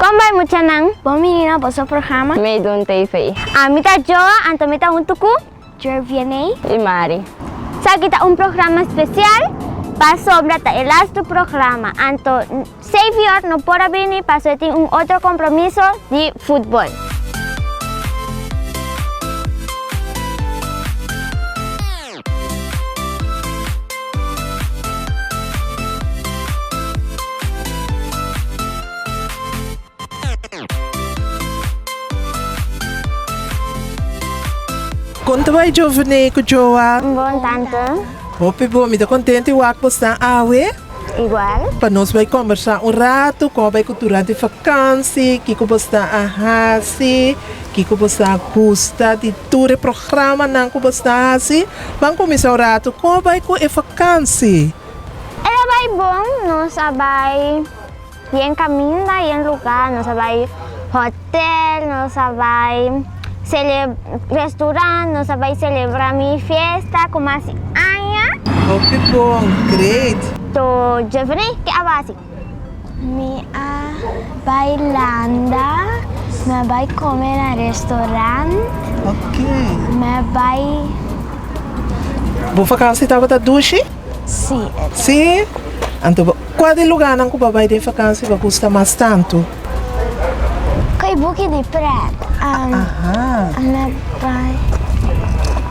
Como vai mo nang? Bom menina, po sa programa. Mee Doen TV. Mita Joa, anto mita un tuku. Jervianei. E Mari. Sa kita un programa especial. Pa sobra ta elas do programa. Anto Savior no pora venir pa so tem un outro compromiso de futebol. Quanto vai giovane com Joa? Bom tanto. Ope bom, me dá contente e o que você awe. Igual. Para nós vai conversar rato, como vai durante vacância, que você arrase, que você gosta de todo o programa não que você hace. Vamos começar rato, como vai com a vacância? Ela vai bom, nós vai em caminho, em lugar, nós vai hotel, nós vai restaurante, nós vai celebrar minha festa, como assim, Anya. Ope bom, great. To Jeffrey, que abasi? Me bailanda, me vai comer no restaurante, Ok. me vai... Boa vacância estava da duche? Sim. Sim? Então, qual é o lugar que você vai de vacância que gosta mais tanto? Kay buki di pret. Aham. Me vai...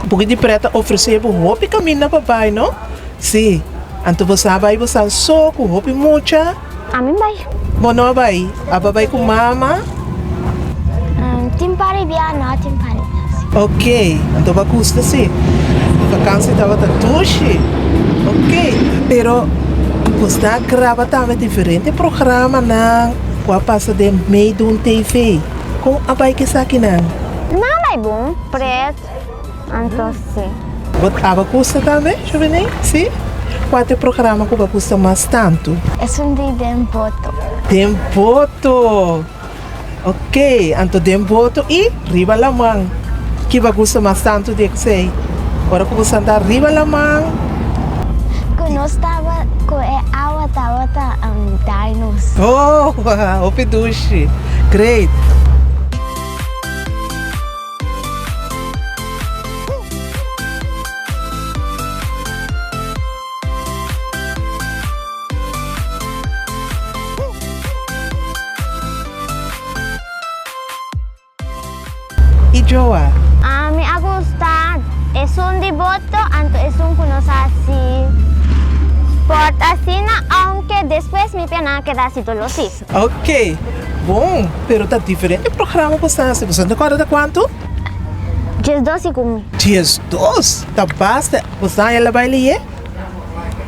Porque de preta oferecer o roupa caminho para pai, não? Sim. Então você vai você só com roupa muita. A mim vai. Bom, não vai. A vai com mama. Timpari biar não, timpari. Ok. Então vai custa sim. Vacância estava da tuxe. Ok. Pero você grava também diferente programa na qual passa de Mee Doen TV. Com a vai que está aqui não? Não vai bom, preto. Então sim. A custa também, juvenil? Sim. Qual é o programa que custa mais tanto? É de dempoto. Dempoto. Ok, então dempoto e riba la mão. Que vai custar mais tanto de que sei. Agora que você anda riba la mão. Quando nós estava com a água estava dinos. Oh, o peduche. Great. E Joa? A mim gusta é de voto, então é que nós assim. Porta assim, aunque depois me pena que dá se doloroso. Ok. Bom, pero tá diferente o programa você. Você não acorda quanto? 12 comigo. Dias 2? Tá basta. Você ela vai ler?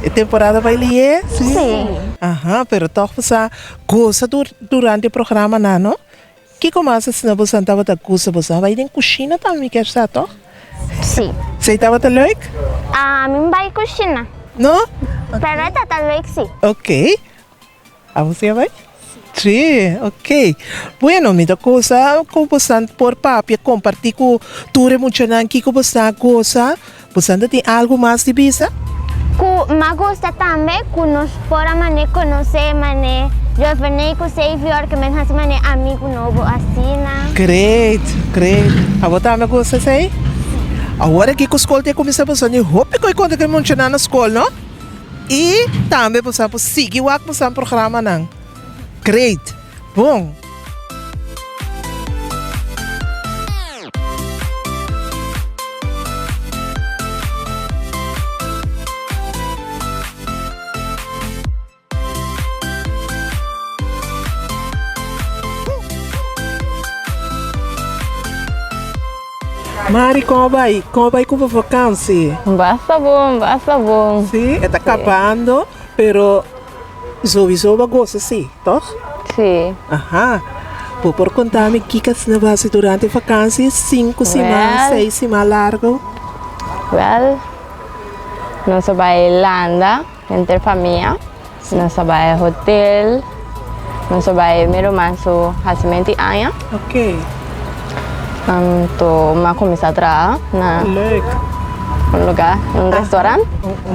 A temporada vai ler? Sim. Aham, pero toch você gosta durante o programa, não? Que começa se não você estava da coisa, você vai em cozinha também, quer estar, toch? Sim. Você estava da leuk? A mim vai cozinhar. Não? Pero tá leuk sim. Ok. A você vai? Sim, ok. Bueno, muita coisa que você por papi compartilhar com tudo muito não que você gosta. Você tem algo mais de visa? Me gusta também que nós podemos conhecer, eu venho com o Savior, que me faz amigo novo assim, né? Great, great. A você também gosta, sei? Agora que a escola tem começado a fazer roupa que eu conto que muito na escola, não? E também você pode seguir o programa, não? Great. Bom. Mari, como vai? Como vai com a vacância? Basta bom, basta bom. Sim, está acabando, pero sowieso vai gostar, sim, toch? Sim. Aham. Por contar-me que você vai durante a vacância, 5 semanas, 6 semanas largo. Well, nós vai Irlanda, entre família. Nós vai hotel. Nós vai meu manso, hacimento anos. Ok. Então, uma começar a trabalhar na Leuk. lugar, restaurante.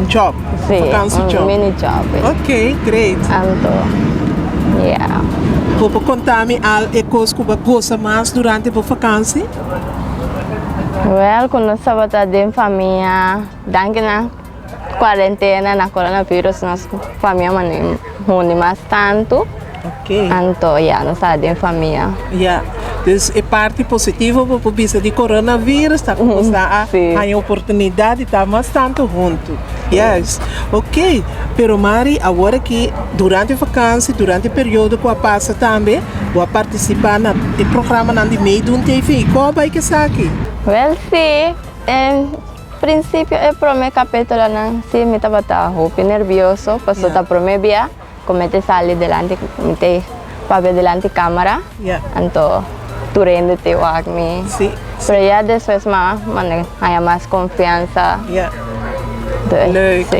Job. Sim, Vacância job. mini job. Ok, great. Então, yeah. Vou contar-me al e coisa que você gosta mais durante a vacança? Well, quando estava em família, daqui na quarentena, na coronavírus, nossa família não mais tanto. Ok. Então, não estava em família. Yeah. Dus é parte positiva para vista de coronavírus, tá como está a oportunidade de estar mais tanto junto. Yes. Ok. Pero Mari, agora que durante a vacância, durante o período que eu passa também, vou participar no programa na Mee Doen TV. Qual vai que está aqui? Well, sim. Em princípio, é para o meu capítulo, não. Sim, me estava nervioso, porque eu estava via, como te sali delante, me papel delante câmera. Yeah. Então, turendo te me. Sim. Pero ya después haya más confianza. Yeah. Leuk.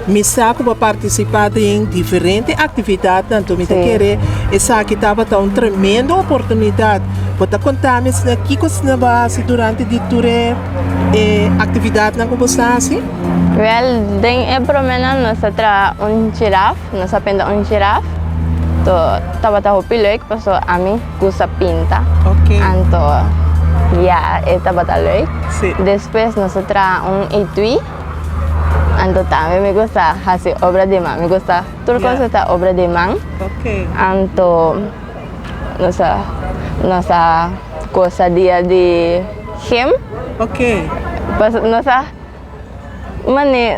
Me saco para participar em diferentes atividades, então me querer essa aqui estava uma tremenda oportunidade. Vou te contar me se aqui que você base durante de ture atividade na como está assim? Well, den promena nós tra girafa, nós aprenda girafa. To tava leuk, paso a mim gusta pinta. Ok. Então, estava leuk. Sim. Depois nós tra etui. Então também me gusta fazer obra de mão, me gusta tudo que obra de mão. Ok. Então, nossa coisa dia de hem. Ok.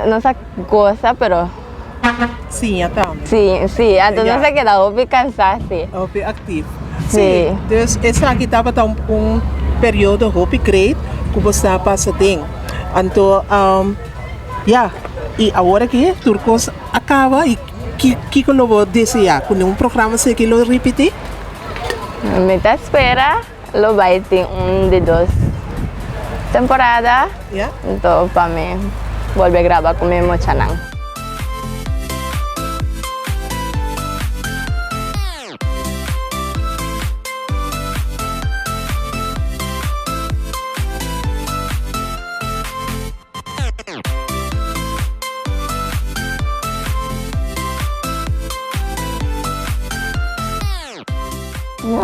Nossa coisa, pero Sim, então. sim, então não se queda ouve cansar, sim. Hobby ativo. Sim. Dus essa aqui estava período hobby great que você passa tem. Então, e agora que turcos acaba e que eu vou desejar com programa se que eu repetir? Me espera, lo vai ter de 2 temporadas. Yeah. Então, para mim, volver a gravar com meu chanang.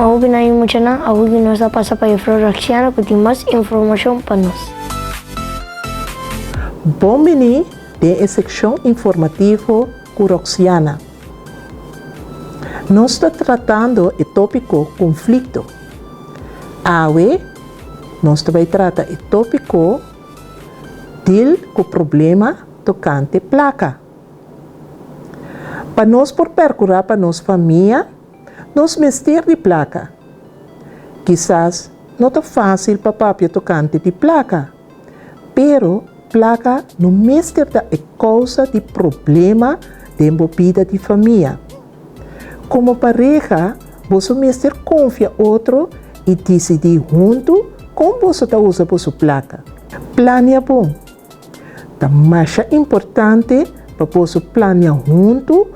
Ako ginayon mo siya na, ako ginosa pa sa Roxana que tem mais informação para nós. Bom meni de secção informativa com Roxana. Nós estamos tratando o tópico conflito. Awe, nós vamos tratar o tópico do problema tocante placa. Para nós por percurar para nossa família, nós mexer de placa. Quizás não é fácil para papi tocante de placa, pero placa não mexer da causa de problema de envolvida de família. Como pareja, você mexer confia outro e decidir junto como você usa a sua placa. Planeia bom. É mais importante para você planear junto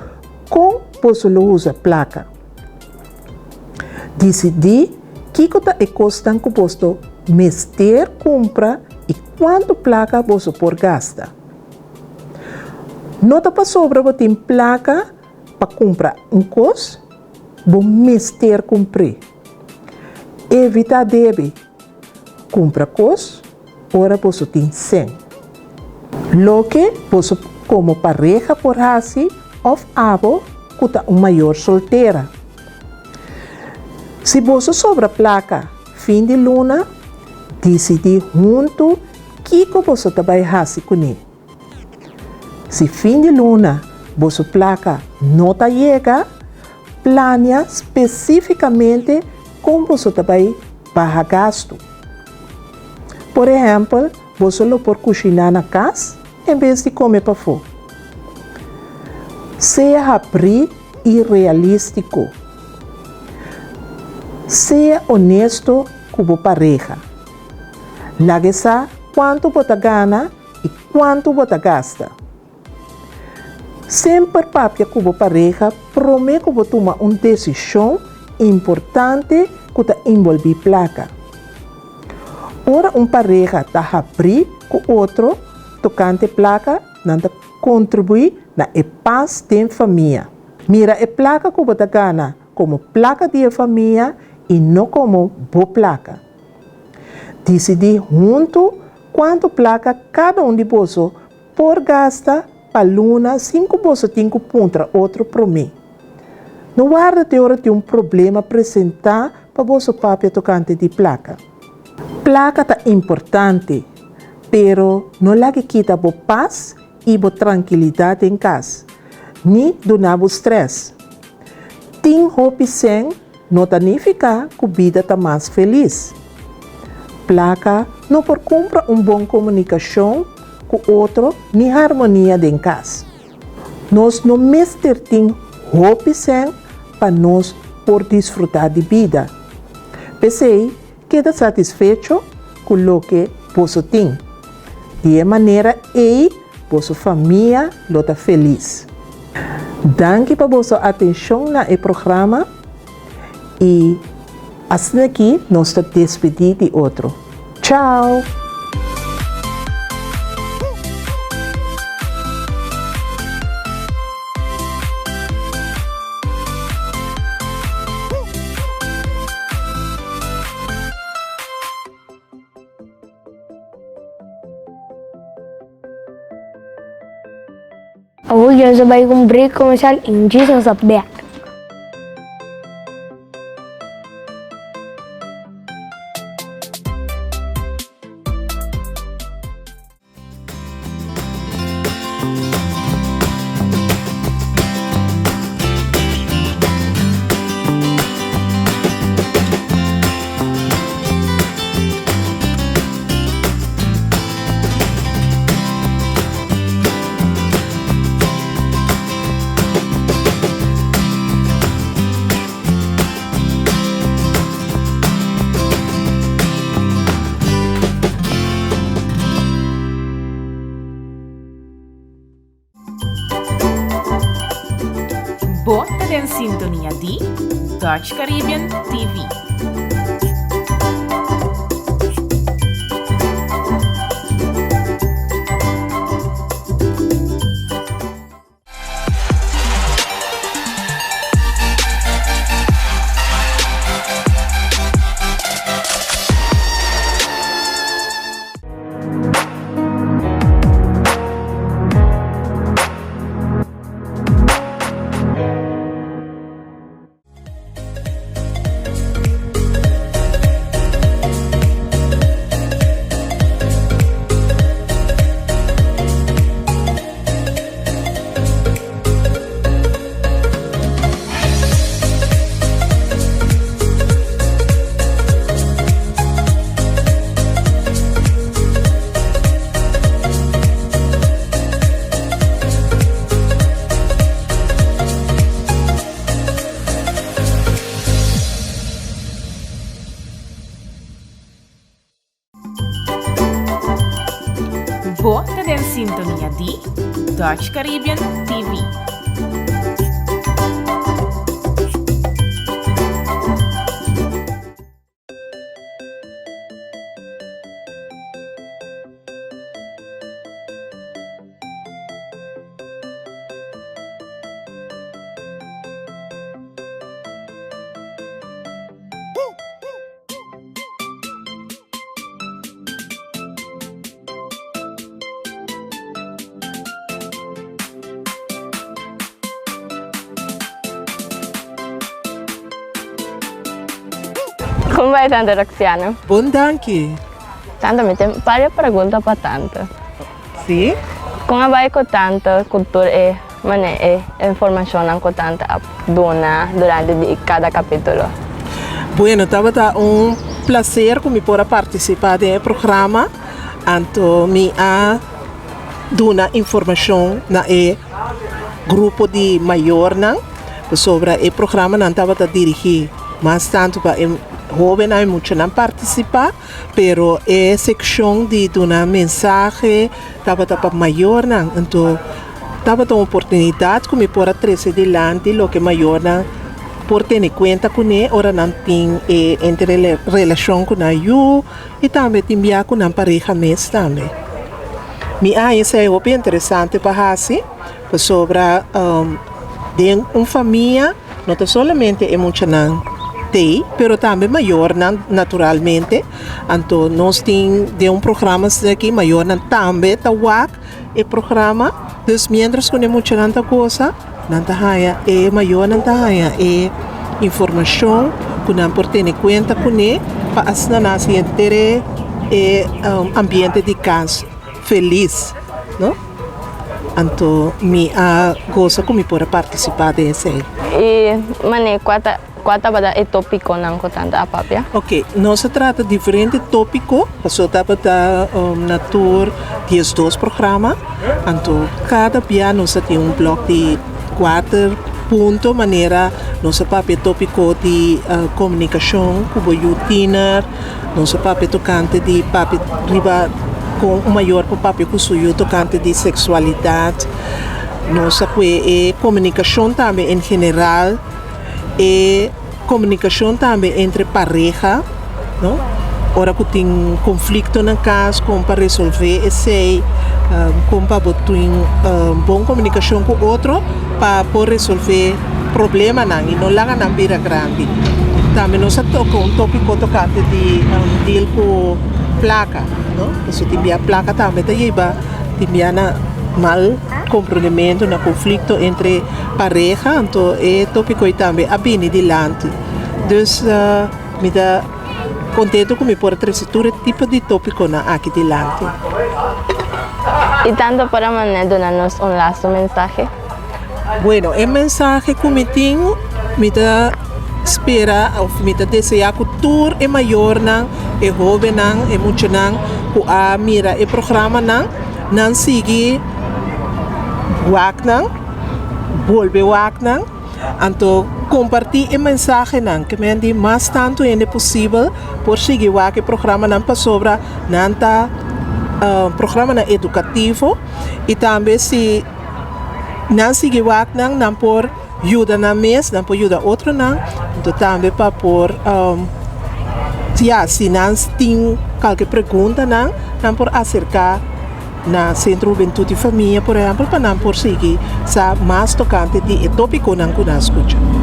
como você usa a placa. Decidir que custa que você mexer, compra e quanto placa você por gasta. Não para sobra você tem placa para comprar coisa, você mexer comprar. Evita debe comprar coisa, ora você tem 100. Lo que você como pareja por assim, ou abo, custa maior solteira. Se você sobra placa, fim de luna, decidir junto que você vai fazer com ele. Se fim de luna, você placa não chega, planeia especificamente como você vai pagar gasto. Por exemplo, você não pode cozinhar na casa em vez de comer para fora. Seja abrir e realístico. Seja honesto com a pareja. Lage quanto você ganha e quanto você gasta. Sempre papia com a pareja promete que você toma uma decisão importante que envolve placa. Ora, pareja está abrir com outro tocante placa, não contribui na paz da família. Mira, a placa que você ganha como placa de familia y no como placa. Decidir junto quanto placa cada um de você por gasta para luna 5 você tem que contra outro para mim. Não guarda de hora de problema apresentar para você papel tocante de placa. Placa tá importante, pero não lá que quita a paz e a tranquilidade em casa, nem donar o stress. Tem hope sem, não significa que a vida está mais feliz. Placa não por comprar boa comunicação com o outro, nem harmonia em casa. Nós não mestre tem hope sem para nós por desfrutar de vida. Pensei, queda satisfeito com o que você tem. De maneira que vossa família está feliz. Danke para vossa atenção no programa e assim aqui nós nos despedimos de outro. Tchau! Hoy yo sabay kong break commercial in Jesus of Beck. Bota en sintonia di Dutch Caribbean TV. Bota en sintonia di Dutch Caribbean TV. Como vai tanto, Roxana? Bom, danke. Tanto, me tem várias perguntas para tanto. Sim? Como vai com tanta cultura e informação com tanta dona durante cada capítulo? Bueno, estava prazer que me possa participar do programa. Então, me a dona informação na grupo de maior sobre o programa não estava a dirigir, mas tanto para jovem hay mucho não participar, pero é secção de dar mensagem estava para maior não, então estava uma oportunidade que me pode trazer delante lo que maior não por ter em conta com ele, ora não tem entre relação com eu e também tem enviar com a pareja mesmo também. Me isso é bem interessante para assim sobre de uma família no te solamente es mucho te, pero también mayor naturalmente. Anto nós tem de programa aqui maior também tawak e programa. Dus mientras que muita tanta coisa, nanta haya e maior nanta haya e informação que não por ter em conta com ne para asna nasi entere e ambiente de casa feliz, não? Anto mi a goza como pode participar desse. E mane quata pada e tópico nang ko tanta apapya? Ok, não se trata de diferente tópico, só tapa da natur 12 programa. Então, cada dia nós tem bloco de 4 pontos, maneira nós papel tópico de comunicação, como rotina, nós papel tocante de papel riba com o maior papel que sou tocante de sexualidade. Nós é comunicação também em geral. E comunicação também entre pareja, não? Ora que tem conflito na casa, como para resolver esse, como para botar boa comunicação com o outro, para poder resolver problema não, e não lá na beira grande. Também nós tocamos tópico tocante de deal com placa, não? Isso tem a placa também, tem na mal compreendimento no conflito entre pareja, então é tópico também a bem adiante. Dus me dá contento que me pode trazer todo tipo de tópico na aqui adiante. E tanto para darnos un lazo mensaje. Bueno, el mensaje que me tengo, me da espera, ou me da desejar que todo é maior, é jovem, é muito, que a mira o programa não sigue waknang, volve waknang, então compartilhar o mensagem que me andi mais tanto é possível por seguir o programa não para sobre nanta programa educativo e também se não seguir waknang não por ajuda na mês, não por ajuda outro não, então também para por se não tem qualquer pergunta não por acercar na Centro Juventude e Família, por exemplo, para não por seguir mais tocante de tópico não que nós escutamos.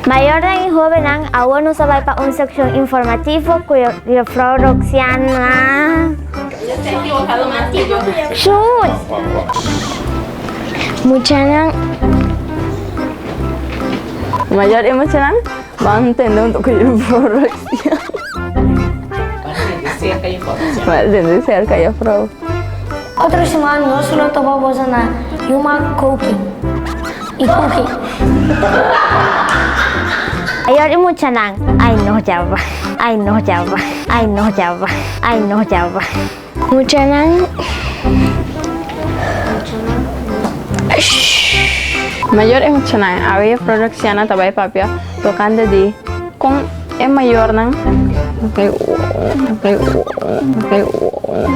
Mayor ng joven ang awa no sabay pa un seksyon informativo kuya Roxana. Shoot! Mucha nang Mayor emocional, va a entender un toque de información. Va a entender cerca ya pro. outra semana nós não tomamos na uma cooking e cooking. Mayor y mucha nang. Ay no Java. Ay no Java. Ay no Java. Ay no Java. Mucha nang Mayor emocional, había producción a tabay papia tocando de con el mayor nang.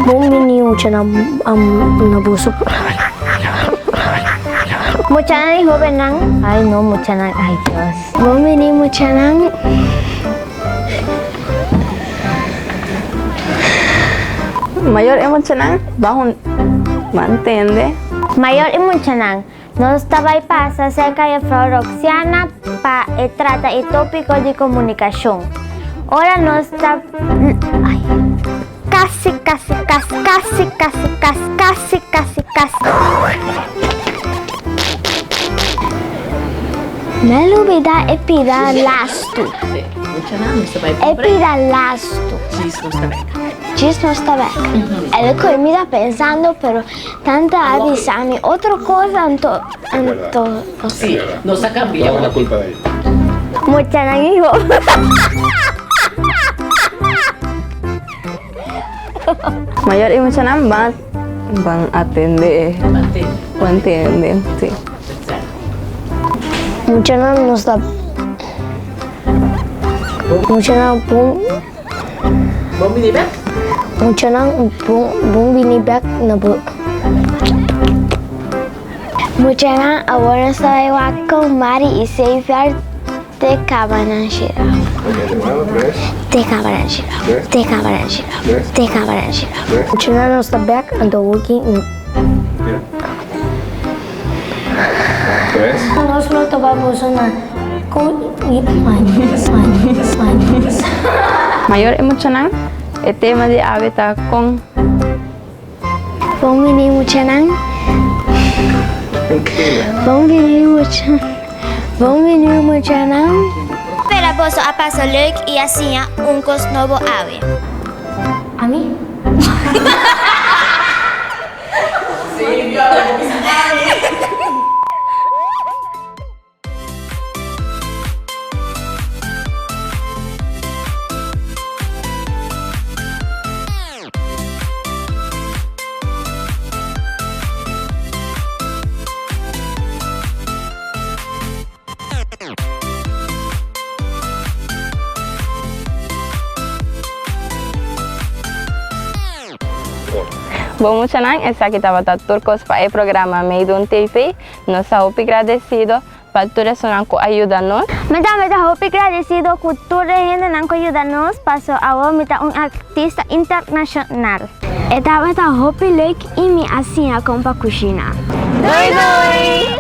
bom menino mucha nang nabusok. Mucha nang y joven nang. Ay no mucha nang. Ay Dios. Bom menino mucha nang Mayor emocional, bajo mantende. Mayor y mucha nang. No estaba y pasa cerca de Roxana para trata el tópico de comunicación. Ahora no está. Ay. Casi. Me olvida epida lasto. Epida lasto. Gis no está back. È che mi sta pensando però tanta avisami. Otra cosa anto Sí, no se cambia. No, la culpa de ella. Mucha nang y joven. Mayor emocional van a atender. O entienden, sí. mucha no está Mucho nang Bumili ba? bung binibak na bu. Mucho nang ahora soy wako mari ise fiar te kabanan shira. Te kabanan shira. Te kabanan shira. Te kabanan shira. Mucho nang nos back and the working. Nos lo tobamos na. Mayor emocional, el tema de hábitat con Bong bini mucho nang. Bong bini mucho nang. Pero posso a passo leuk e assim cos novo ave. A mí. Vamos a essa que estava turcos para o programa Mee Doen TV. Nós estamos agradecidos para toda essa que ajuda-nos. Meta hope agradecido que toda gente não ajuda-nos passo agora meta artista internacional. Eta hope leuk e me assim a compa cozinha. Doi doi!